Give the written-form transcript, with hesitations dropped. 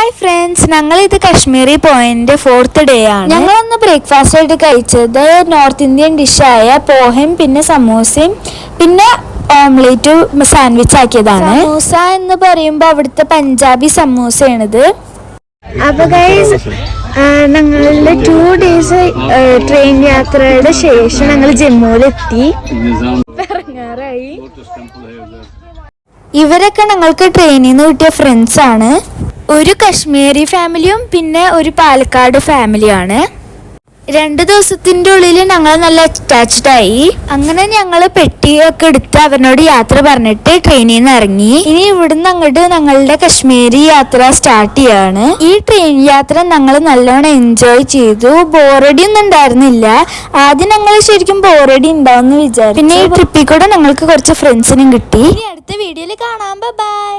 Hi friends, ഞങ്ങളിത് Kashmiri point 4th day ആണ്. ഞങ്ങളൊന്ന് ബ്രേക്ക്ഫാസ്റ്റ് ആയിട്ട് കഴിച്ചത് നോർത്ത് ഇന്ത്യൻ ഡിഷായ പോഹയും പിന്നെ സമൂസയും പിന്നെ ഓംലേറ്റും സാൻഡ്വിച്ച് ആക്കിയതാണ്. സമൂസ എന്ന് പറയുമ്പോൾ അവിടുത്തെ പഞ്ചാബി സമൂസയാണിത്. അപ്പൊ ഗൈസ്, ഞങ്ങളുടെ 2 days ട്രെയിൻ യാത്രയുടെ ശേഷം ഞങ്ങൾ ജമ്മുവിലെത്തി. ഇറങ്ങാറായി. ഇവരൊക്കെ ഞങ്ങൾക്ക് ട്രെയിനിൽ നിന്ന് കിട്ടിയ ഫ്രണ്ട്സ് ആണ്. ഒരു കശ്മീരി ഫാമിലിയും പിന്നെ ഒരു പാലക്കാട് ഫാമിലിയാണ്. 2 ദിവസത്തിൻ്റെ ഉള്ളിൽ ഞങ്ങൾ നല്ല അറ്റാച്ച്ഡ് ആയി. അങ്ങനെ ഞങ്ങൾ പെട്ടിയൊക്കെ എടുത്ത് അവനോട് യാത്ര പറഞ്ഞിട്ട് ട്രെയിനിൽ നിന്ന് ഇറങ്ങി. ഇനി ഇവിടുന്ന് അങ്ങോട്ട് ഞങ്ങളുടെ കശ്മീരി യാത്ര സ്റ്റാർട്ട് ചെയ്യാണ്. ഈ ട്രെയിൻ യാത്ര ഞങ്ങൾ നല്ലോണം എൻജോയ് ചെയ്തു. ബോറടി ഒന്നും ഉണ്ടായിരുന്നില്ല. ആദ്യം ഞങ്ങൾ ശരിക്കും ബോറടി ഉണ്ടാവും വിചാരിച്ചു. പിന്നെ ഈ ട്രിപ്പിൽ കൂടെ ഞങ്ങൾക്ക് കുറച്ച് ഫ്രണ്ട്സിനും കിട്ടി. ഇനി അടുത്ത വീഡിയോയിൽ കാണാം. ബൈ.